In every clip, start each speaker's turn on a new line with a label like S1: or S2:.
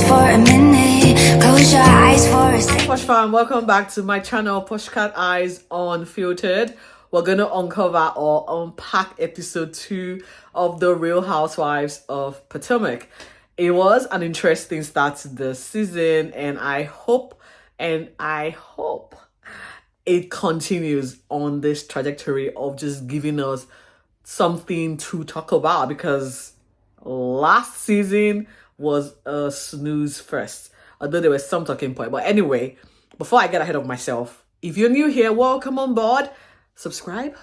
S1: just for a minute. Close your eyes for a second.
S2: Posh fam, welcome back to my channel, Poshcateyes Unfiltered. We're gonna uncover or unpack episode 2 of The Real Housewives of Potomac. It was an interesting start to the season, and I hope it continues on this trajectory of just giving us something to talk about, because last season was a snooze fest, although there was some talking point. But anyway, before I get ahead of myself, if you're new here, welcome on board. Subscribe,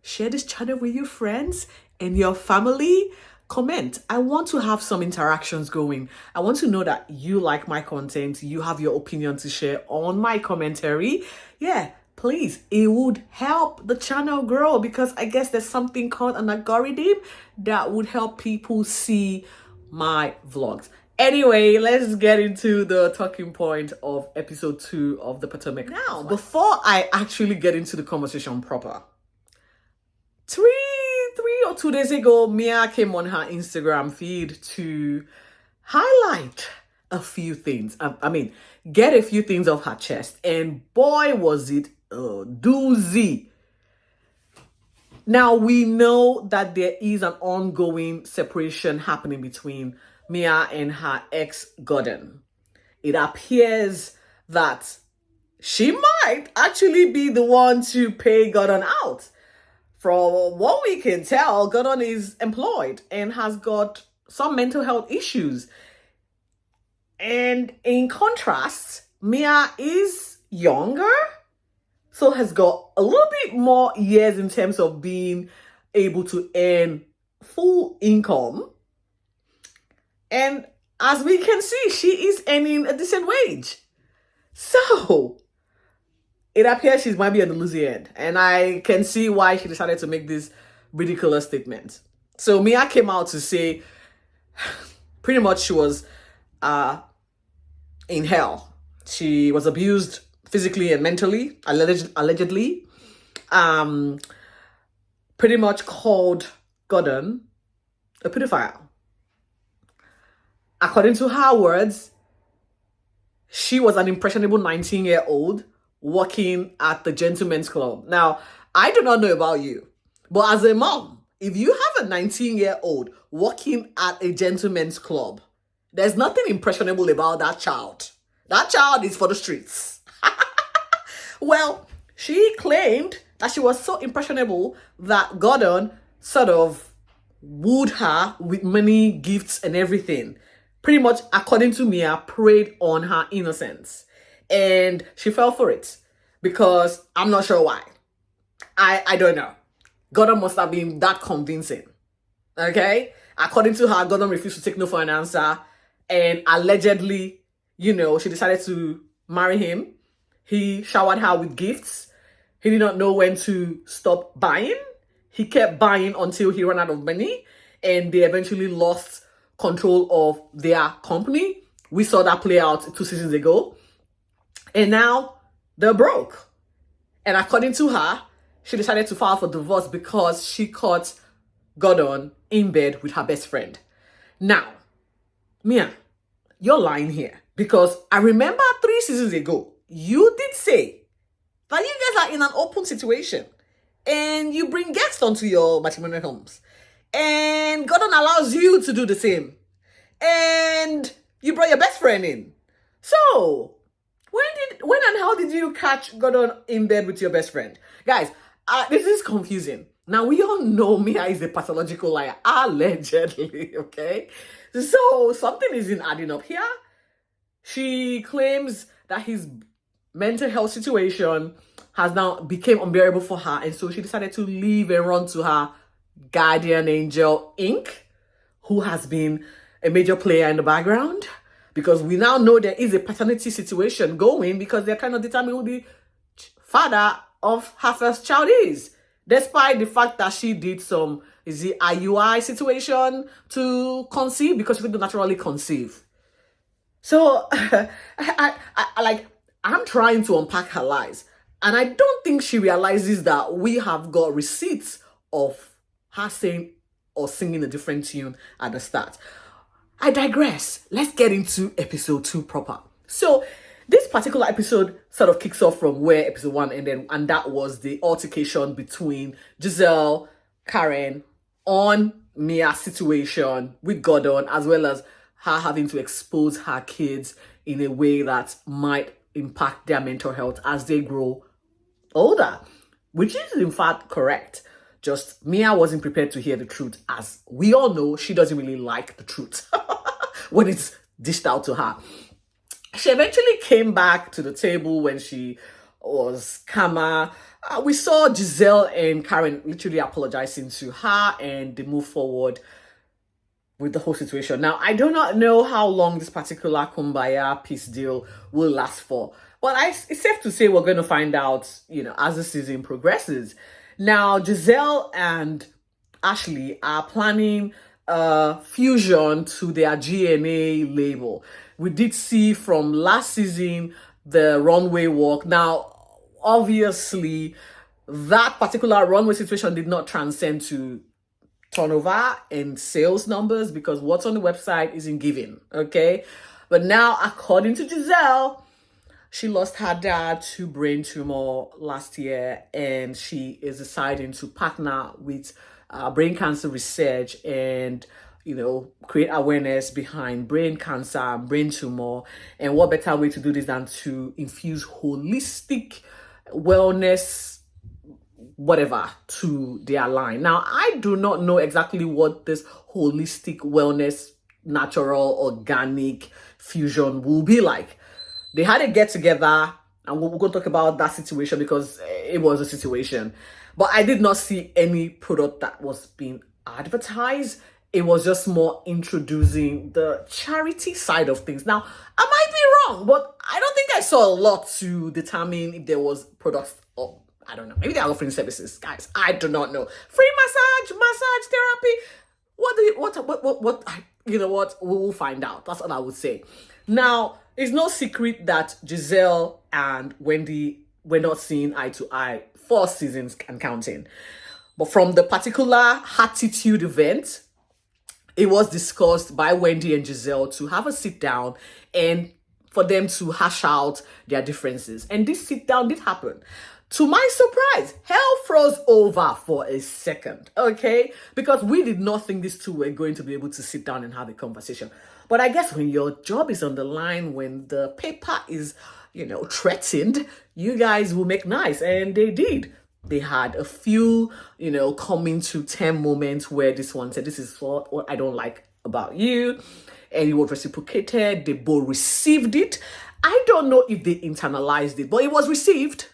S2: share this channel with your friends and your family. Comment. I want to have some interactions going. I want to know that you like my content, you have your opinion to share on my commentary. Yeah, please, it would help the channel grow, because I guess there's something called an algorithm that would help people see my vlogs. Anyway, let's get into the talking point of episode 2 of the Potomac. Now, before I actually get into the conversation proper, three or 2 days ago, Mia came on her Instagram feed to highlight a few things. I mean, get a few things off her chest. And boy, was it a doozy. Now, we know that there is an ongoing separation happening between Mia and her ex, Gordon. It appears that she might actually be the one to pay Gordon out. From what we can tell, Gordon is employed and has got some mental health issues. And in contrast, Mia is younger, so has got a little bit more years in terms of being able to earn full income. And as we can see, she is earning a decent wage. So it appears she might be on the losing end. And I can see why she decided to make this ridiculous statement. So Mia came out to say pretty much she was in hell. She was abused physically and mentally, allegedly. Pretty much called Gordon a pedophile. According to her words, she was an impressionable 19-year-old working at the gentleman's club. Now, I do not know about you, but as a mom, if you have a 19-year-old working at a gentleman's club, there's nothing impressionable about that child. That child is for the streets. Well, she claimed that she was so impressionable that Gordon sort of wooed her with money, gifts, and everything. Pretty much, according to Mia, preyed on her innocence. And she fell for it, because I'm not sure why. I don't know. Gordon must have been that convincing. Okay? According to her, Gordon refused to take no for an answer. And allegedly, she decided to marry him. He showered her with gifts. He did not know when to stop buying. He kept buying until he ran out of money. And they eventually lost control of their company. We saw that play out 2 seasons ago. And now they're broke. And according to her, she decided to file for divorce because she caught Gordon in bed with her best friend. Now, Mia, you're lying here, because I remember 3 seasons ago, you did say that you guys are in an open situation and you bring guests onto your matrimonial homes. And Gordon allows you to do the same. And you brought your best friend in. So, when and how did you catch Gordon in bed with your best friend? Guys, this is confusing. Now, we all know Mia is a pathological liar. Allegedly, okay? So, something isn't adding up here. She claims that his mental health situation has now become unbearable for her. And so she decided to leave and run to her guardian angel, Inc., who has been a major player in the background, because we now know there is a paternity situation going, because they're trying to determine who the father of her first child is, despite the fact that she did some IUI situation to conceive, because she couldn't naturally conceive. So I'm trying to unpack her lies, and I don't think she realizes that we have got receipts of her saying or singing a different tune at the start. I digress. Let's get into episode 2 proper. So this particular episode sort of kicks off from where episode 1 ended, and that was the altercation between Giselle, Karen, on Mia's situation with Gordon, as well as her having to expose her kids in a way that might impact their mental health as they grow older, which is in fact correct. Just Mia wasn't prepared to hear the truth. As we all know, she doesn't really like the truth when it's dished out to her. She eventually came back to the table when she was calmer. We saw Giselle and Karen literally apologizing to her, and they moved forward with the whole situation. Now, I do not know how long this particular Kumbaya peace deal will last for, but it's safe to say we're going to find out, as the season progresses. Now, Giselle and Ashley are planning a fusion to their GNA label. We did see from last season the runway walk. Now, obviously, that particular runway situation did not transcend to turnover and sales numbers because what's on the website isn't giving, okay? But now, according to Giselle, she lost her dad to brain tumor last year, and she is deciding to partner with brain cancer research and, create awareness behind brain cancer and brain tumor. And what better way to do this than to infuse holistic wellness, whatever, to their line. Now, I do not know exactly what this holistic wellness, natural, organic fusion will be like. They had a get together, and we're going to talk about that situation because it was a situation. But I did not see any product that was being advertised. It was just more introducing the charity side of things. Now, I might be wrong, but I don't think I saw a lot to determine if there was products or I don't know. Maybe they're offering services, guys. I do not know. Free massage therapy. You know what? We will find out. That's what I would say. Now, it's no secret that Giselle and Wendy were not seeing eye to eye for seasons and counting. But from the particular Attitude event, it was discussed by Wendy and Giselle to have a sit down and for them to hash out their differences. And this sit down did happen. To my surprise, hell froze over for a second, okay? Because we did not think these two were going to be able to sit down and have a conversation. But I guess when your job is on the line, when the paper is, threatened, you guys will make nice. And they did. They had a few, coming to term moments where this one said, this is what I don't like about you. And it was reciprocated. They both received it. I don't know if they internalized it, but it was received.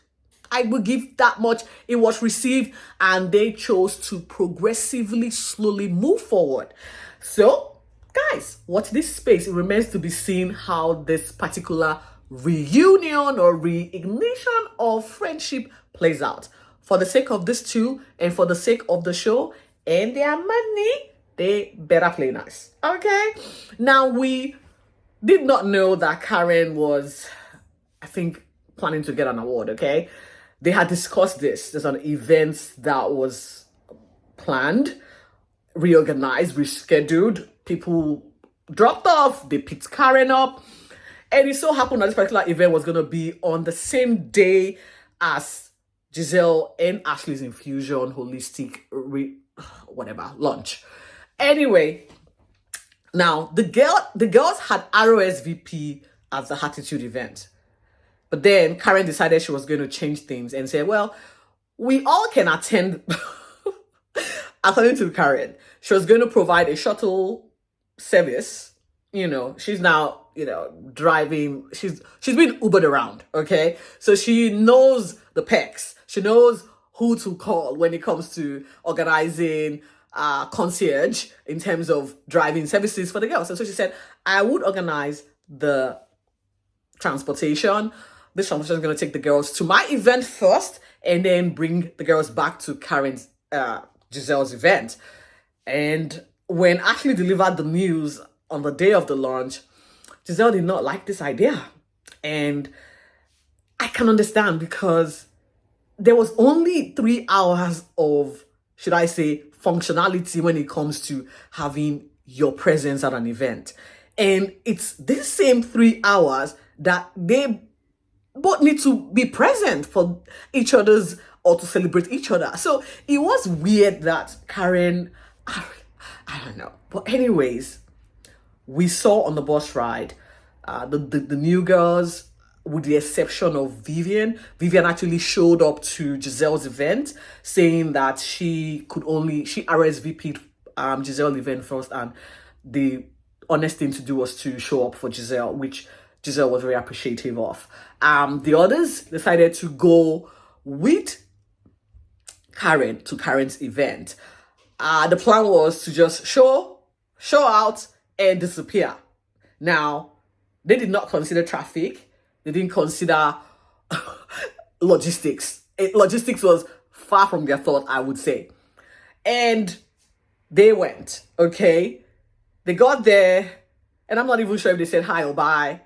S2: I will give that much. It was received, and they chose to progressively, slowly move forward. So, guys, watch this space. It remains to be seen how this particular reunion or reignition of friendship plays out. For the sake of this two, and for the sake of the show and their money, they better play nice. Okay? Now, we did not know that Karen was, I think, planning to get an award, okay? They had discussed this. There's an event that was planned, reorganized, rescheduled. People dropped off. They picked Karen up. And it so happened that this particular event was going to be on the same day as Giselle and Ashley's infusion, holistic, lunch. Anyway, now the girls had RSVP as the Attitude event. But then Karen decided she was going to change things and said, well, we all can attend. According to Karen, she was going to provide a shuttle service. She's now, driving. She's been Ubered around, okay? So she knows the pecs. She knows who to call when it comes to organizing concierge in terms of driving services for the girls. And so she said, I would organize the transportation. This transportation is going to take the girls to my event first and then bring the girls back to Karen's, Giselle's event. And when Ashley delivered the news on the day of the launch, Giselle did not like this idea. And I can understand because there was only 3 hours of, should I say, functionality when it comes to having your presence at an event. And it's this same 3 hours that they both need to be present for each other's or to celebrate each other. So it was weird that Karen, I don't know. But anyways, we saw on the bus ride the new girls, with the exception of Vivian. Vivian actually showed up to Giselle's event saying that she RSVP'd Giselle's event first, and the honest thing to do was to show up for Giselle, which Giselle was very appreciative of. The others decided to go with Karen to Karen's event. The plan was to just show out and disappear. Now, they did not consider traffic. They didn't consider logistics. Logistics was far from their thought, I would say. And they went, okay? They got there, and I'm not even sure if they said hi or bye.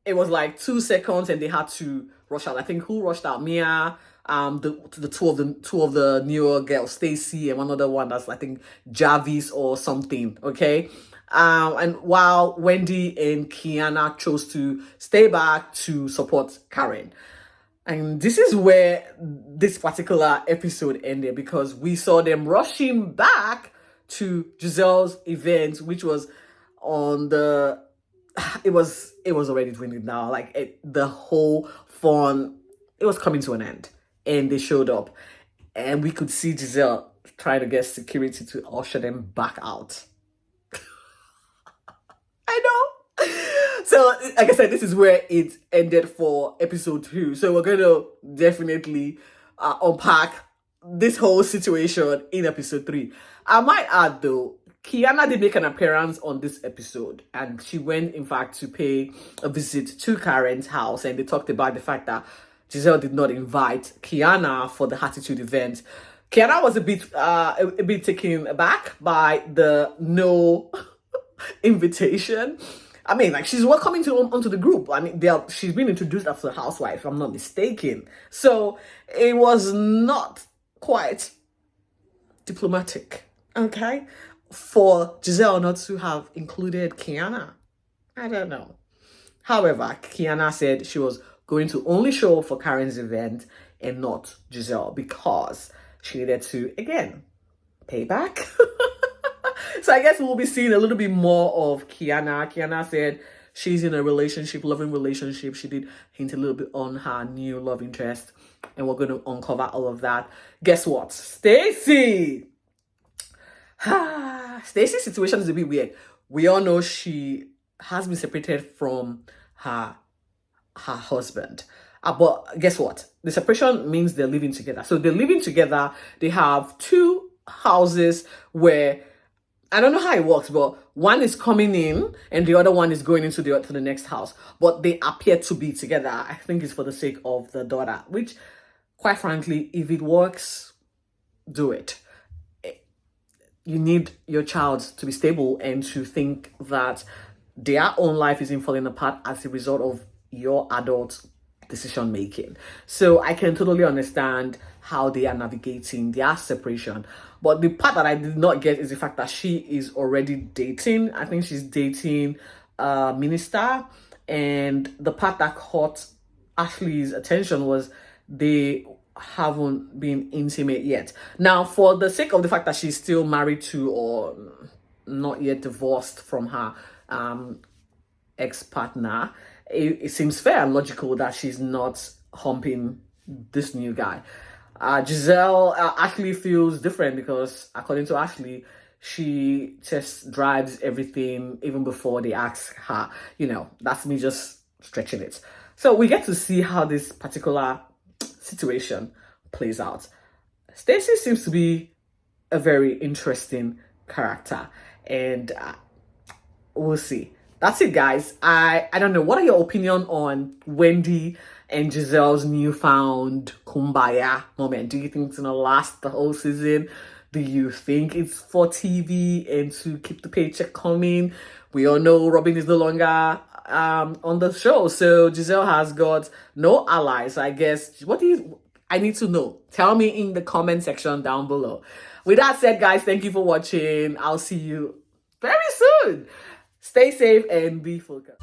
S2: It was like 2 seconds, and they had to rush out. I think who rushed out? Mia, the two of the newer girls, Stacy, and one other one that's, I think, Jarvis or something, okay? And while Wendy and Kiana chose to stay back to support Karen. And this is where this particular episode ended, because we saw them rushing back to Giselle's event, which was on the... It was already dwindling now. Like, the whole fun, it was coming to an end. And they showed up. And we could see Giselle trying to get security to usher them back out. I know. So, like I said, this is where it ended for episode 2. So we're going to definitely unpack this whole situation in episode 3. I might add, though, Kiana did make an appearance on this episode, and she went, in fact, to pay a visit to Karen's house, and they talked about the fact that Giselle did not invite Kiana for the Attitude event. Kiana was a bit taken aback by the no invitation. I mean, like, she's welcoming onto the group. I mean, she's been introduced as a housewife, if I'm not mistaken. So it was not quite diplomatic, okay, for Giselle not to have included Kiana. I don't know. However, Kiana said she was going to only show up for Karen's event and not Giselle, because she needed to, again, pay back. So I guess we'll be seeing a little bit more of Kiana. Kiana said she's in a loving relationship. She did hint a little bit on her new love interest, and we're going to uncover all of that. Guess what? Stacy's situation is a bit weird. We all know she has been separated from her husband. But guess what? The separation means they're living together. So they're living together. They have 2 houses where, I don't know how it works, but one is coming in and the other one is going into to the next house. But they appear to be together. I think it's for the sake of the daughter, which, quite frankly, if it works, do it. You need your child to be stable and to think that their own life isn't falling apart as a result of your adult decision making. So I can totally understand how they are navigating their separation. But the part that I did not get is the fact that she is already dating. I think she's dating a minister. And the part that caught Ashley's attention was they haven't been intimate yet. Now, for the sake of the fact that she's still married to or not yet divorced from her ex-partner, it seems fair and logical that she's not humping this new guy. Giselle actually feels different because, according to Ashley, she just drives everything even before they ask her. You know, that's me just stretching it. So we get to see how this particular situation plays out. Stacey seems to be a very interesting character, and we'll see. That's it, guys. I don't know. What are your opinion on Wendy and Giselle's newfound kumbaya moment? Do you think it's gonna last the whole season? Do you think it's for TV and to keep the paycheck coming? We all know Robin is no longer on the show, so Giselle has got no allies. I guess, I need to know. Tell me in the comment section down below. With that said, guys, thank you for watching. I'll see you very soon. Stay safe and be focused.